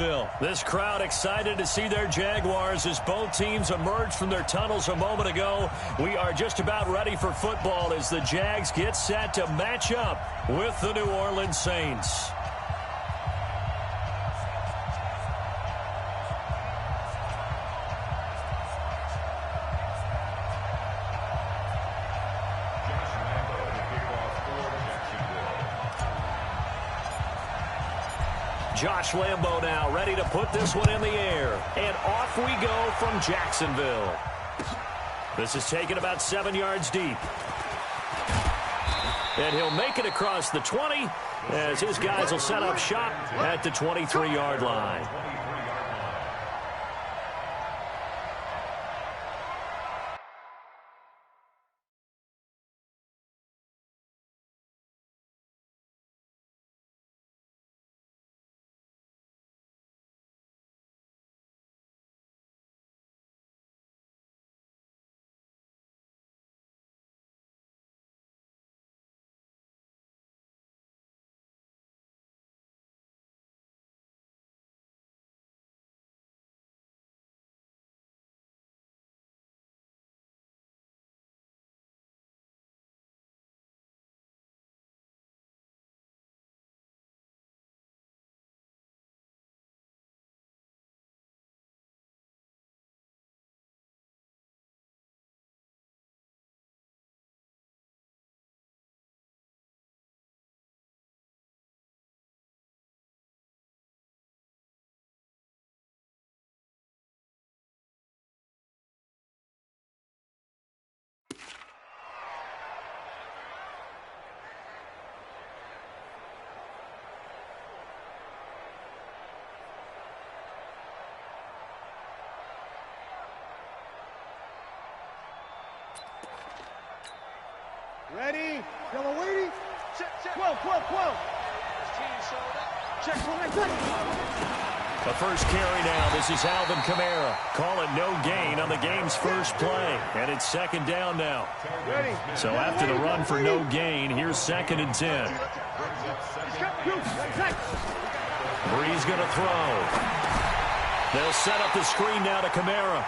This crowd excited to see their Jaguars as both teams emerged from their tunnels a moment ago. We are just about ready for football as the Jags get set to match up with the New Orleans Saints. Josh Lambo now ready to put this one in the air. And off we go from Jacksonville. This is taken about 7 yards deep. And he'll make it across the 20 as his guys will set up shop at the 23-yard line. Ready? Yellow waiting. Check. 12. Check. The first carry now. This is Alvin Kamara. Call it no gain on the game's first play. And it's second down now. Ready. So after the run for no gain, here's 2nd and 10. Breeze going to throw. They'll set up the screen now to Kamara.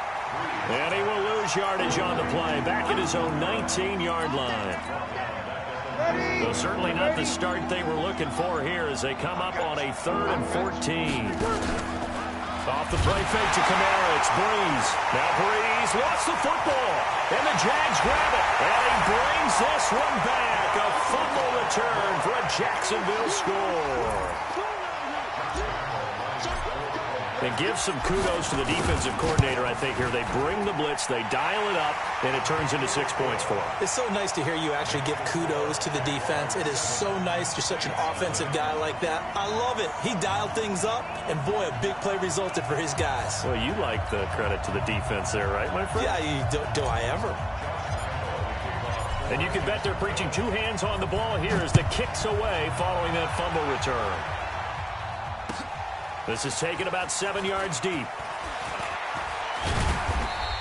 And he will lose yardage on the play. Back at his own 19-yard line. So certainly not the start they were looking for here as they come up on a 3rd and 14. Off the play fake to Kamara. It's Breeze. Now Breeze lost the football. And the Jags grab it. And he brings this one back. A fumble return for a Jacksonville score. And give some kudos to the defensive coordinator, I think, here. They bring the blitz, they dial it up, and it turns into 6 points for them. It's so nice to hear you actually give kudos to the defense. It is so nice. You're such an offensive guy like that. I love it. He dialed things up, and boy, a big play resulted for his guys. Well, you like the credit to the defense there, right, my friend? Yeah, do I ever? And you can bet they're preaching 2 hands on the ball here as the kick's away following that fumble return. This is taken about 7 yards deep.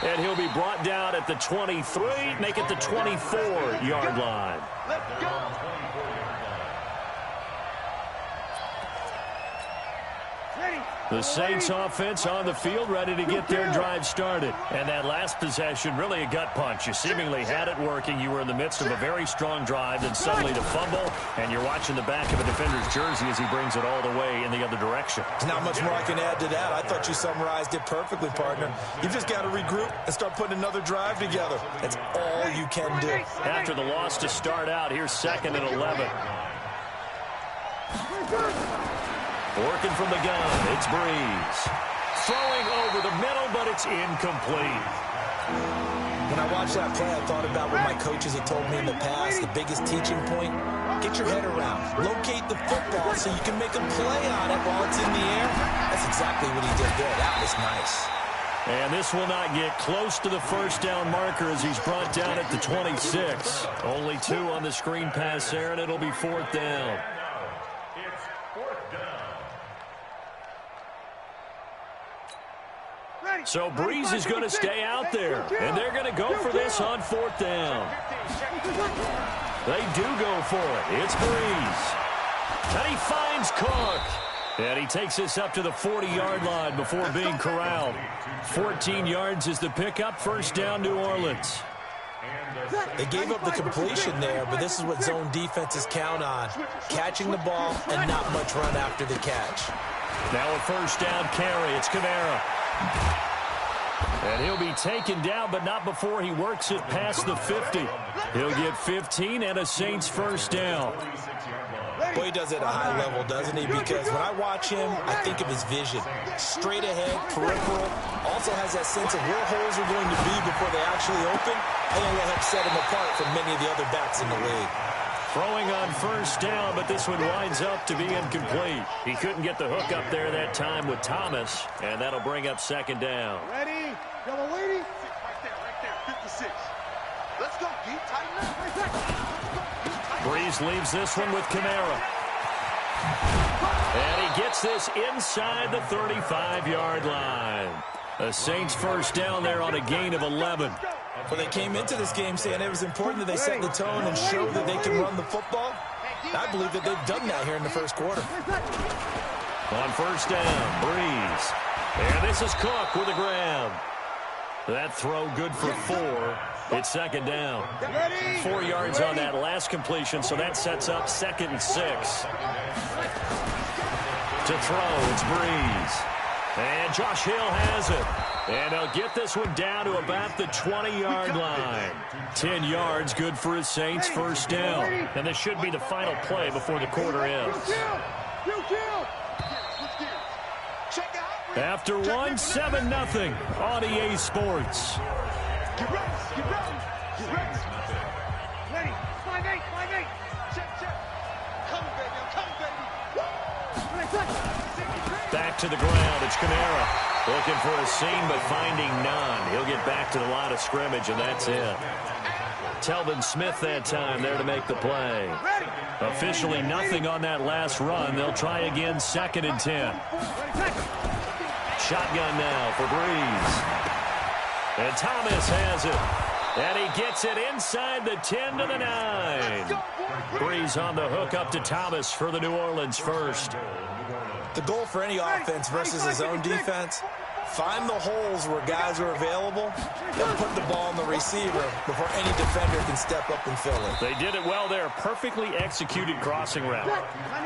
And he'll be brought down at the 23, make it the 24-yard line. Let's go. The Saints offense on the field ready to get their drive started. And that last possession, really a gut punch. You seemingly had it working. You were in the midst of a very strong drive, then suddenly the fumble, and you're watching the back of a defender's jersey as he brings it all the way in the other direction. There's not much more I can add to that. I thought you summarized it perfectly, partner. You've just got to regroup and start putting another drive together. That's all you can do. After the loss to start out, here's 2nd and 11. Working from the gun, it's Breeze. Throwing over the middle, but it's incomplete. When I watched that play, I thought about what my coaches had told me in the past. The biggest teaching point, get your head around. Locate the football so you can make a play on it while it's in the air. That's exactly what he did there. That was nice. And this will not get close to the first down marker as he's brought down at the 26. Only 2 on the screen pass there, and it'll be 4th down. So Breeze is going to stay out there, and they're going to go for this on 4th down. They do go for it. It's Breeze. And he finds Cook. And he takes this up to the 40-yard line before being corralled. 14 yards is the pickup. First down, New Orleans. They gave up the completion there, but this is what zone defenses count on. Catching the ball and not much run after the catch. Now a first down carry. It's Kamara. And he'll be taken down, but not before he works it past the 50. He'll get 15 and a Saints first down. Boy, he does it at a high level, doesn't he? Because when I watch him, I think of his vision. Straight ahead, peripheral. Also has that sense of where holes are going to be before they actually open. I think that helps set him apart from many of the other backs in the league. Throwing on first down, but this one winds up to be incomplete. He couldn't get the hook up there that time with Thomas, and that'll bring up second down. Ready? Double waiting. Right there, 56. Let's go, G. Tighten up. Breeze leaves this one with Kamara. And he gets this inside the 35-yard line. The Saints first down there on a gain of 11. Well, they came into this game saying it was important that they set the tone and show that they can run the football. I believe that they've done that here in the first quarter. On first down, Breeze. And this is Cook with a grab. That throw good for 4. It's second down. 4 yards on that last completion, so that sets up 2nd and 6. To throw, it's Breeze. And Josh Hill has it. And they'll get this one down to about the 20-yard line. 10 yards, good for his Saints first down. And this should be the final play before the quarter ends. After 1, 7-0 on EA Sports. Ready. 5-8. Check. Come, baby. Back to the ground. It's Kamara. Looking for a seam, but finding none. He'll get back to the line of scrimmage, and that's it. Telvin Smith that time there to make the play. Officially nothing on that last run. They'll try again, 2nd and 10. Shotgun now for Breeze. And Thomas has it. And he gets it inside the 10 to the 9. Breeze on the hook up to Thomas for the New Orleans first. The goal for any offense versus his own defense, find the holes where guys are available, then put the ball on the receiver before any defender can step up and fill it. They did it well there. Perfectly executed crossing route.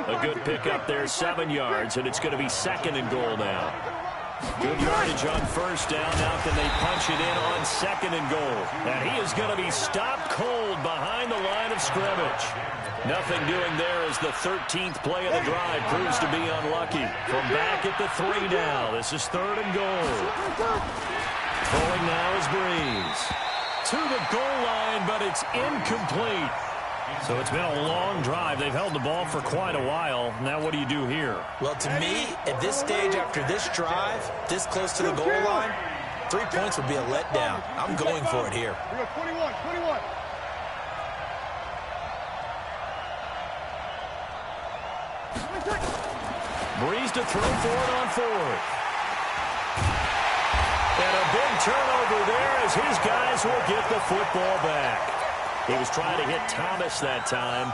A good pickup there, 7 yards, and it's going to be 2nd and goal now. Good yardage on first down. Now can they punch it in on 2nd and goal? And he is going to be stopped cold behind the line of scrimmage. Nothing doing there as the 13th play of the drive proves to be unlucky. From back at the 3 now. This is 3rd and goal. Throwing now is Breeze. To the goal line, but it's incomplete. So it's been a long drive. They've held the ball for quite a while. Now what do you do here? Well, to me, at this stage after this drive, this close to the goal line, 3 points would be a letdown. I'm going for it here. We go 21. Breeze to throw for it on 4th. And a big turnover there as his guys will get the football back. He was trying to hit Thomas that time.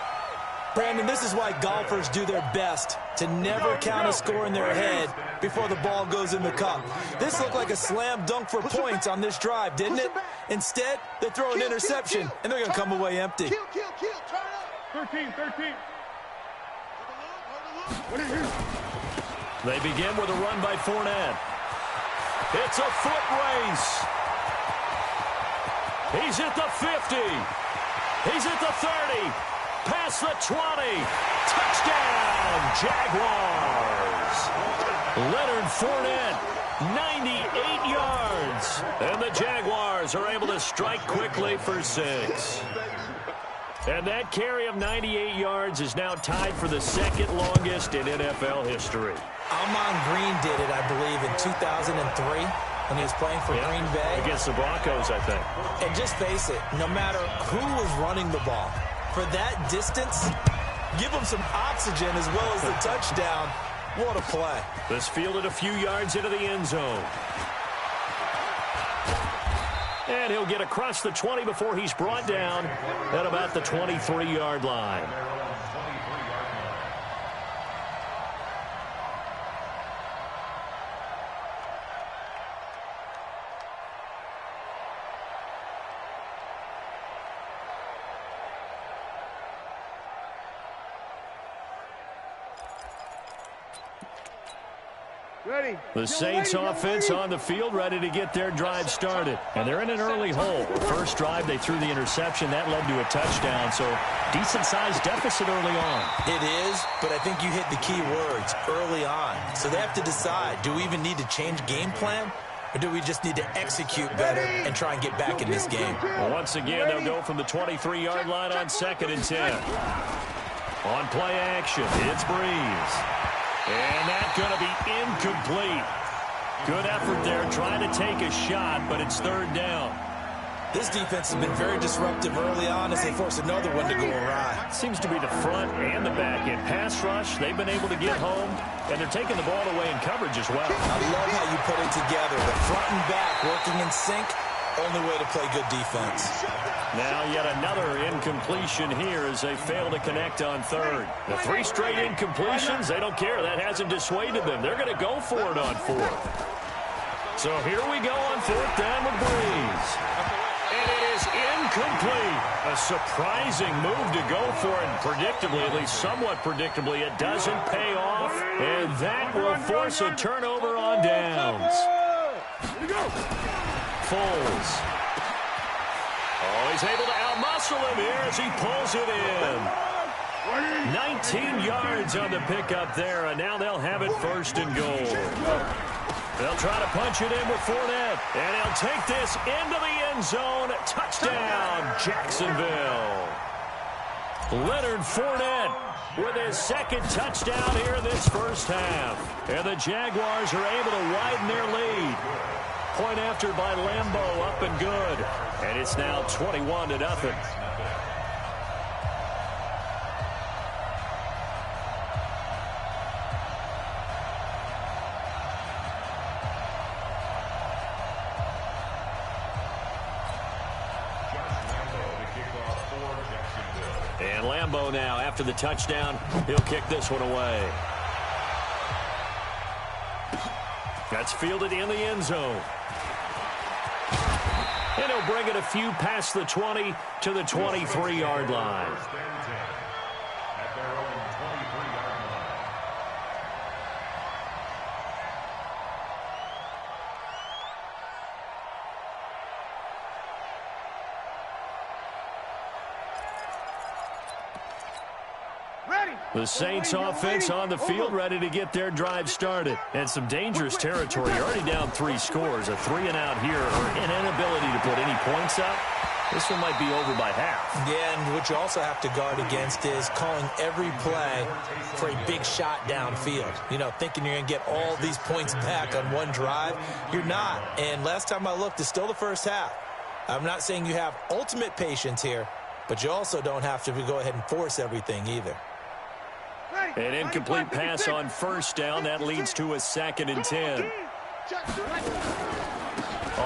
Brandon, this is why golfers do their best to never count a score in their head before the ball goes in the cup. This looked like a slam dunk for points on this drive, didn't it? Instead, they throw an interception, and they're going to come away empty. Kill. Turn up. 13. They begin with a run by Fournette. It's a foot race. He's at the 50. He's at the 30. Past the 20. Touchdown, Jaguars. Leonard Fournette, 98 yards. And the Jaguars are able to strike quickly for 6. And that carry of 98 yards is now tied for the 2nd longest in NFL history. Almon Green did it, I believe, in 2003 when he was playing for Green Bay. Against the Broncos, I think. And just face it, no matter who was running the ball, for that distance, give them some oxygen as well as the touchdown. What a play. This fielded a few yards into the end zone. And he'll get across the 20 before he's brought down at about the 23-yard line. The Saints offense on the field, ready to get their drive started. And they're in an early hole. The first drive, they threw the interception. That led to a touchdown, so decent-sized deficit early on. It is, but I think you hit the key words, early on. So they have to decide, do we even need to change game plan? Or do we just need to execute better and try and get back in this game? Well, once again, they'll go from the 23-yard line on 2nd and 10. On play action, it's Breeze. And that's going to be incomplete. Good effort there, trying to take a shot, but it's 3rd down. This defense has been very disruptive early on as they force another one to go awry. Seems to be the front and the back end. Pass rush, they've been able to get home, and they're taking the ball away in coverage as well. I love how you put it together. The front and back working in sync, only way to play good defense. Now yet another incompletion here as they fail to connect on 3rd. The 3 straight incompletions, they don't care. That hasn't dissuaded them. They're going to go for it on 4th. So here we go on 4th down with Breeze. And it is incomplete. A surprising move to go for it. Predictably, at least somewhat predictably, it doesn't pay off. And that will force a turnover on downs. Foles. Oh, he's able to outmuscle him here as he pulls it in. 19 yards on the pickup there, and now they'll have it 1st and goal. They'll try to punch it in with Fournette, and he'll take this into the end zone. Touchdown, Jacksonville. Leonard Fournette with his 2nd touchdown here in this first half. And the Jaguars are able to widen their lead. Point after by Lambeau, up and good. And it's now 21-0. And Lambeau now, after the touchdown, he'll kick this one away. That's fielded in the end zone. And he'll bring it a few past the 20 to the 23-yard line. The Saints offense on the field, ready to get their drive started. And some dangerous territory. You're already down 3 scores. A 3-and-out here, or an inability to put any points up. This one might be over by half. Yeah, and what you also have to guard against is calling every play for a big shot downfield. You know, thinking you're going to get all these points back on one drive. You're not. And last time I looked, it's still the first half. I'm not saying you have ultimate patience here, but you also don't have to go ahead and force everything either. An incomplete pass on 1st down. That leads to a 2nd and 10.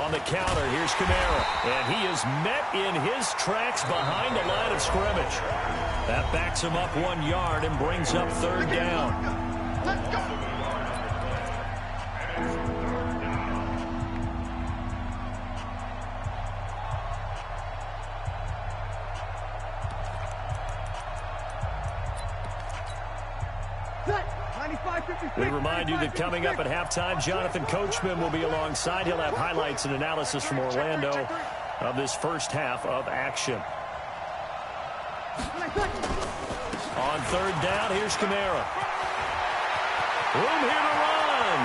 On the counter, here's Kamara. And he is met in his tracks behind the line of scrimmage. That backs him up 1 yard and brings up 3rd down. Let's go. We remind you that coming up at halftime, Jonathan Coachman will be alongside. He'll have highlights and analysis from Orlando of this first half of action. On 3rd down, here's Kamara. Room here to run.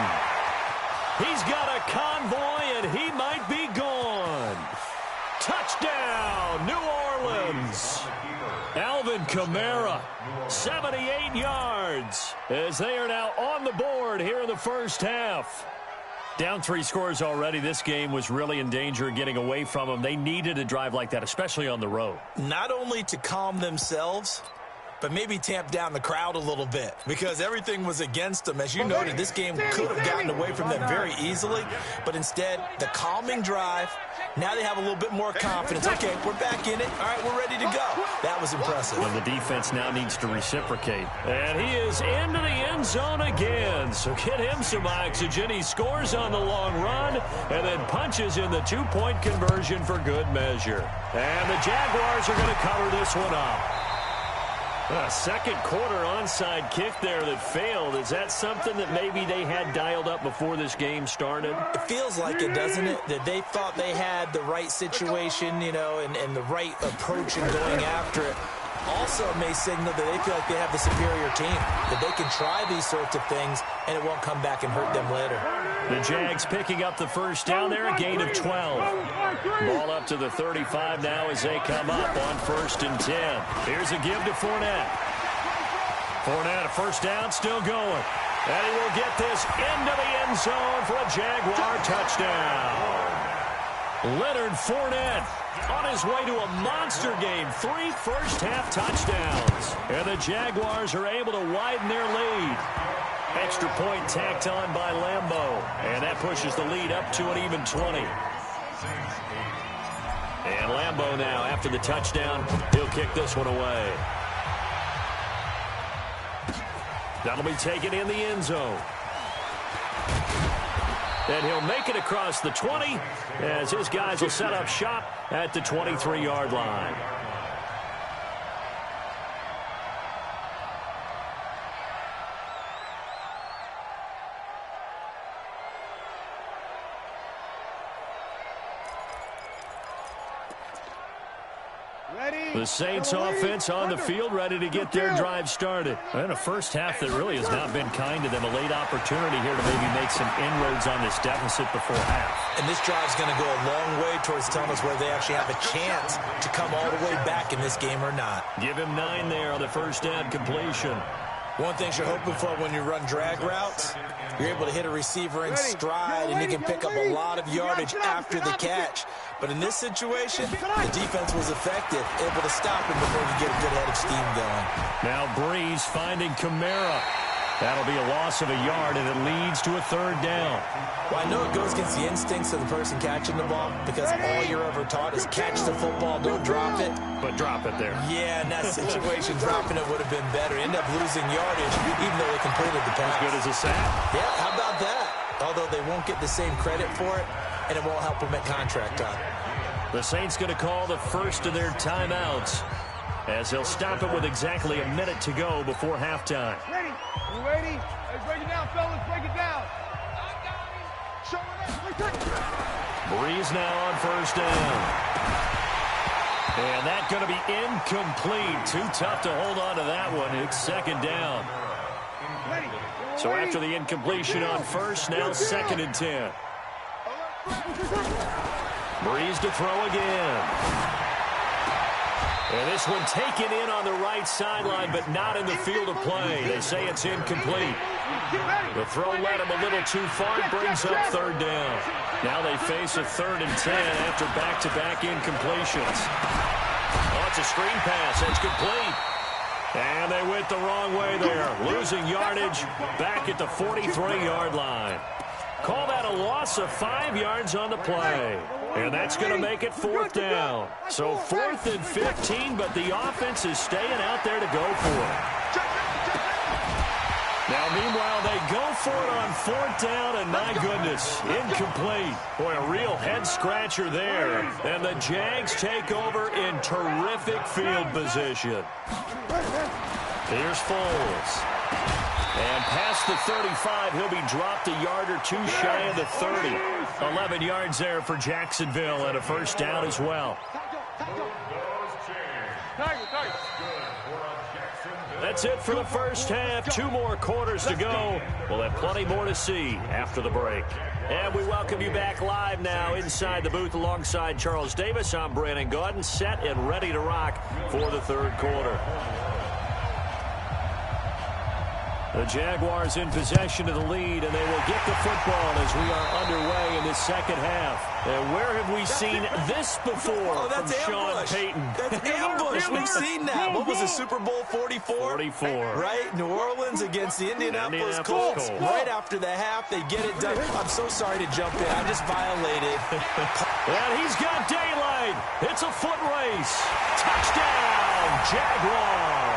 He's got a convoy, and he might be gone. Touchdown, New Orleans. Alvin Kamara, 78 yards, as they are now on the board here in the first half. Down 3 scores already. This game was really in danger of getting away from them. They needed a drive like that, especially on the road. Not only to calm themselves, but maybe tamp down the crowd a little bit because everything was against them. As you noted, this game could have gotten away from them very easily, but instead, the calming drive, now they have a little bit more confidence. Okay, we're back in it. All right, we're ready to go. That was impressive. And the defense now needs to reciprocate. And he is into the end zone again, so get him some oxygen. He scores on the long run and then punches in the 2-point conversion for good measure. And the Jaguars are going to cover this one up. A second quarter onside kick there that failed. Is that something that maybe they had dialed up before this game started? It feels like it, doesn't it? That they thought they had the right situation, you know, and the right approach in going after it. Also may signal that they feel like they have the superior team, that they can try these sorts of things, and it won't come back and hurt them later. The Jags picking up the first down there, a gain of 12. Ball up to the 35 now as they come up on 1st and 10. Here's a give to Fournette. Fournette, a first down, still going. And he will get this into the end zone for a Jaguar touchdown. Leonard Fournette on his way to a monster game. 3 first-half touchdowns. And the Jaguars are able to widen their lead. Extra point tacked on by Lambeau. And that pushes the lead up to an even 20. And Lambeau now, after the touchdown, he'll kick this one away. That'll be taken in the end zone. And he'll make it across the 20 as his guys will set up shop at the 23-yard line. The Saints offense on the field, ready to get their drive started. And a first half that really has not been kind to them. A late opportunity here to maybe make some inroads on this deficit before half. And this drive's going to go a long way towards telling us whether they actually have a chance to come all the way back in this game or not. Give him 9 there on the first down completion. One thing you're hoping for when you run drag routes, you're able to hit a receiver in stride, and he can pick up a lot of yardage after the catch. But in this situation, the defense was effective, able to stop him before he get a good head of steam going. Now Breeze finding Kamara. That'll be a loss of a yard, and it leads to a 3rd down. Well, I know it goes against the instincts of the person catching the ball because all you're ever taught is catch the football, don't drop it. But drop it there. Yeah, in that situation, dropping it would have been better. End up losing yardage, even though they completed the pass. As good as a sack. Yeah, how about that? Although they won't get the same credit for it, and it won't help them at contract time. The Saints going to call the first of their timeouts as they'll stop it with exactly a minute to go before halftime. Ready? You ready? Let's break it down, fellas. Break it down. Show it. Breeze now on first down. And that's going to be incomplete. Too tough to hold on to that one. It's 2nd down. So after the incompletion on first, now 2nd and 10. Breeze to throw again. And this one taken in on the right sideline, but not in the field of play. They say it's incomplete. The throw led him a little too far, brings up 3rd down. Now they face a 3rd and 10 after back-to-back incompletions. Oh, it's a screen pass. It's complete. And they went the wrong way there, losing yardage back at the 43-yard line. Call that a loss of 5 yards on the play. And that's going to make it 4th down. So 4th and 15, but the offense is staying out there to go for it. Now, meanwhile, they go for it on 4th down, and my goodness, incomplete. Boy, a real head-scratcher there. And the Jags take over in terrific field position. Here's Foles. And past the 35, he'll be dropped a yard or 2 shy of the 30. 11 yards there for Jacksonville and a first down as well. That's it for the first half. 2 more quarters to go. We'll have plenty more to see after the break. And we welcome you back live now inside the booth alongside Charles Davis. I'm Brandon Gaudin, set and ready to rock for the 3rd quarter. The Jaguars in possession of the lead, and they will get the football as we are underway in the 2nd half. And where have we seen this before from Sean Payton? That's ambush. We've seen that. What was it, Super Bowl 44? 44. Right? New Orleans against the Indianapolis Colts. Right after the half, they get it done. I'm so sorry to jump in. I just violated. And he's got daylight. It's a foot race. Touchdown, Jaguars.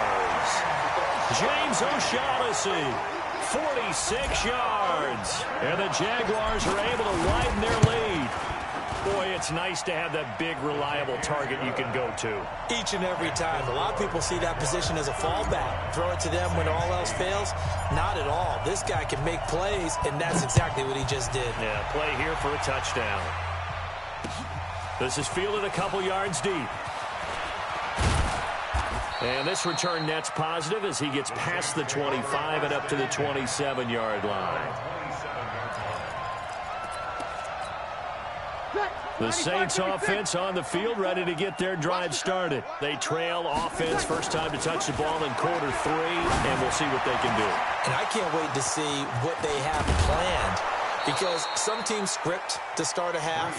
James O'Shaughnessy, 46 yards. And the Jaguars are able to widen their lead. Boy, it's nice to have that big, reliable target you can go to. Each and every time. A lot of people see that position as a fallback. Throw it to them when all else fails. Not at all. This guy can make plays, and that's exactly what he just did. Yeah, play here for a touchdown. This is fielded a couple yards deep. And this return net's positive as he gets past the 25 and up to the 27-yard line. The Saints offense on the field, ready to get their drive started. They trail offense, first time to touch the ball in quarter 3, and we'll see what they can do. And I can't wait to see what they have planned, because some teams script to start a half.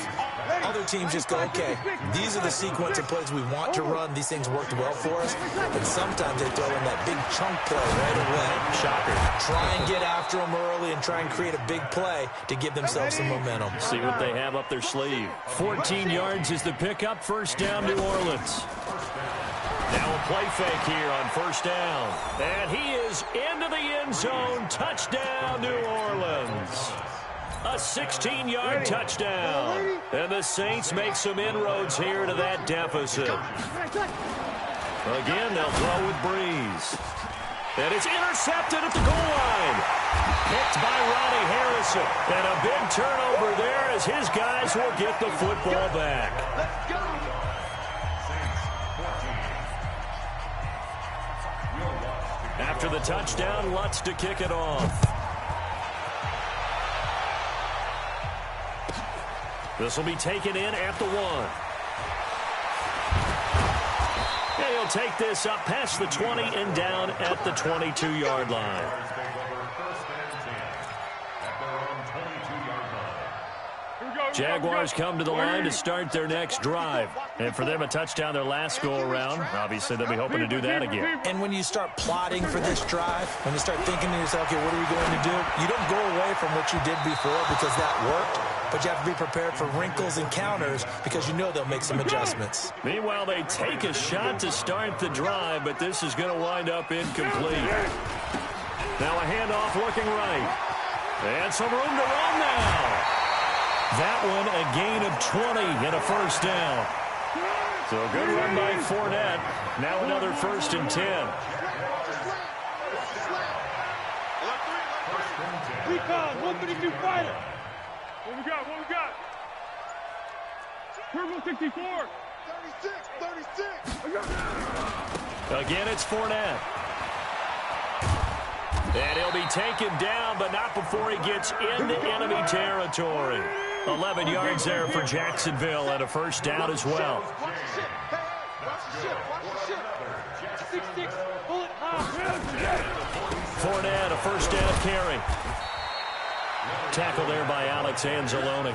Other teams just go, okay, these are the sequence of plays we want to run. These things worked well for us. And sometimes they throw in that big chunk play right away. Shocker. Try and get after them early and try and create a big play to give themselves some momentum. See what they have up their sleeve. 14 yards is the pickup. First down, New Orleans. Now a play fake here on first down. And he is into the end zone. Touchdown, New Orleans. A 16-yard touchdown. And the Saints make some inroads here to that deficit. Again, they'll throw with Breeze. And it's intercepted at the goal line. Picked by Ronnie Harrison. And a big turnover there as his guys will get the football back. After the touchdown, Lutz to kick it off. This will be taken in at the 1. And he'll take this up past the 20 and down at the 22-yard line. Jaguars come to the line to start their next drive. And for them, a touchdown their last go-around. Obviously, they'll be hoping to do that again. And when you start plotting for this drive, when you start thinking to yourself, okay, what are we going to do? You don't go away from what you did before because that worked. But you have to be prepared for wrinkles and counters because you know they'll make some adjustments. Meanwhile, they take a shot to start the drive, but this is going to wind up incomplete. Now a handoff looking right. And some room to run now. That one a gain of 20 and a first down. So a good run by Fournette. Now another 1st and 10. Recon, 132 fighter. What we got? What we got? Turbo 64. 36. Again, it's Fournette. And he'll be taken down, but not before he gets into enemy territory. 11 yards there for Jacksonville and a first down as well. Fournette, a first down carry. Tackle there by Alex Anzalone.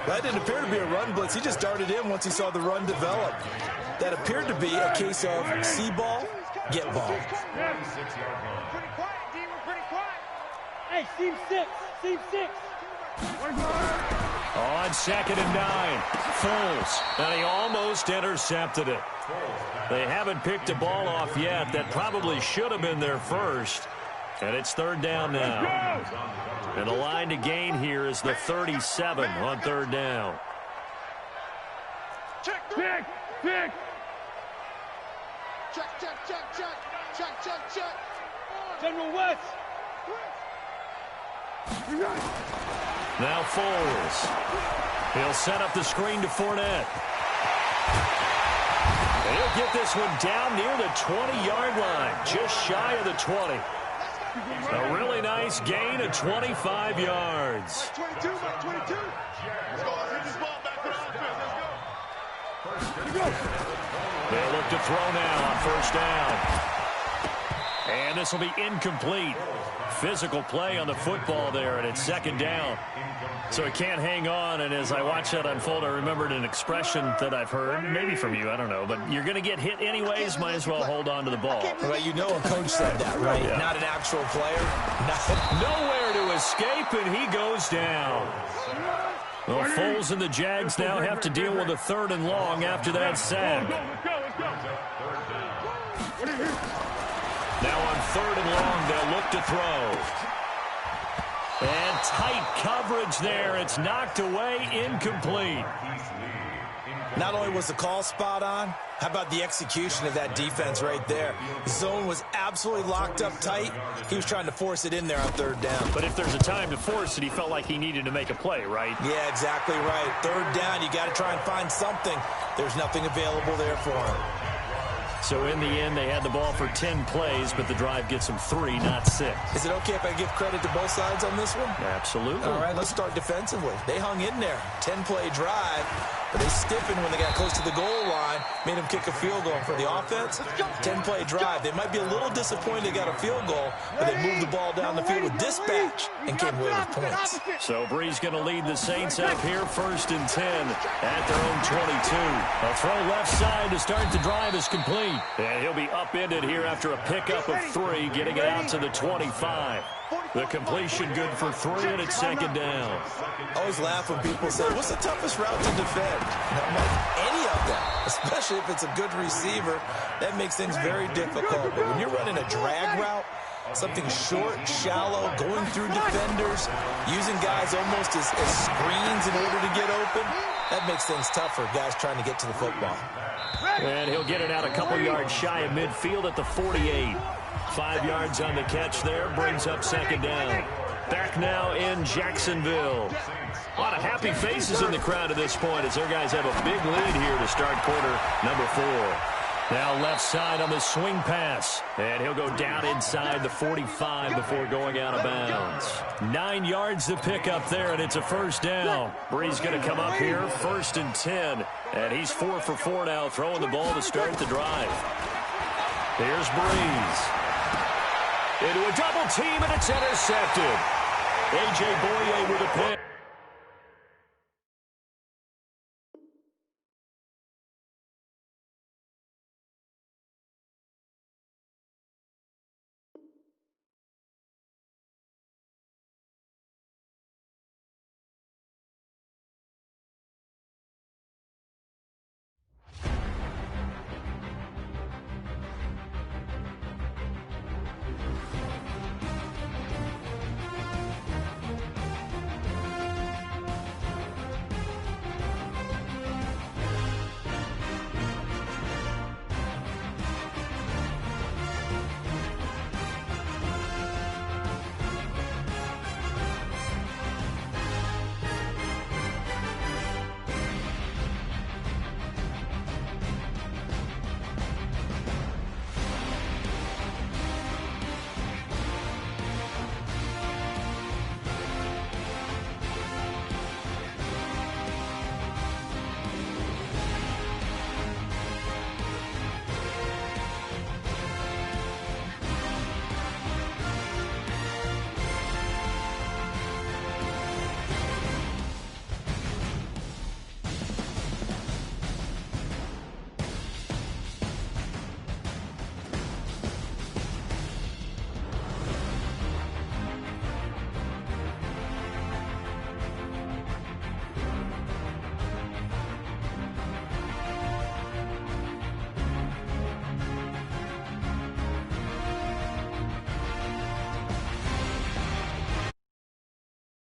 That didn't appear to be a run blitz. He just darted in once he saw the run develop. That appeared to be a case of see ball, get ball. Pretty quiet, D. We're pretty quiet. Hey, seam 6. Seam 6. On 2nd and 9. Foles. And he almost intercepted it. They haven't picked a ball off yet. That probably should have been their first. And it's 3rd down now. And the line to gain here is the 37 on 3rd down. Pick. Check. General West. Now Foles. He'll set up the screen to Fournette. And he'll get this one down near the 20-yard line, just shy of the 20. A really nice gain of 25 yards. 22. Let's go. Let's hit this ball back for offense. Let's go. They'll look to throw now on first down. And this will be incomplete. Physical play on the football there, and it's 2nd down. So it can't hang on, and as I watch that unfold, I remembered an expression that I've heard, maybe from you, I don't know, but you're going to get hit anyways, might as well hold on to the ball. Well, you know a coach said that, right? Yeah. Not an actual player. Nowhere to escape, and he goes down. Well, Foles and the Jags now have to deal with a 3rd and long after that sack. Let's go. Now on 3rd and long, they'll look to throw. And tight coverage there. It's knocked away, incomplete. Not only was the call spot on, how about the execution of that defense right there? The zone was absolutely locked up tight. He was trying to force it in there on third down. But if there's a time to force it, he felt like he needed to make a play, right? Yeah, exactly right. Third down, you got to try and find something. There's nothing available there for him. So in the end, they had the ball for 10 plays, but the drive gets them 3, not 6. Is it okay if I give credit to both sides on this one? Absolutely. All right, let's start defensively. They hung in there. 10-play drive, but they stiffened when they got close to the goal line, made them kick a field goal. For the offense, 10-play drive. They might be a little disappointed they got a field goal, but they moved the ball down the field with dispatch and came away with points. So Bree's going to lead the Saints up here, 1st and 10 at their own 22. A throw left side to start the drive is complete. And he'll be upended here after a pickup of 3, getting it out to the 25. The completion good for 3, and it's 2nd down. I always laugh when people say, what's the toughest route to defend? And I'm like, any of them, especially if it's a good receiver. That makes things very difficult. But when you're running a drag route, something short, shallow, going through defenders, using guys almost as screens in order to get open, that makes things tough for guys trying to get to the football. And he'll get it out a couple yards shy of midfield at the 48. 5 yards on the catch there, brings up 2nd down. Back now in Jacksonville. A lot of happy faces in the crowd at this point as their guys have a big lead here to start quarter number 4. Now left side on the swing pass. And he'll go down inside the 45 before going out of bounds. 9 yards to pick up there, and it's a 1st down. Bree's going to come up here, 1st and 10. And he's 4 for 4 now, throwing the ball to start the drive. Here's Breeze. Into a double team, and it's intercepted. A.J. Boye with a pick.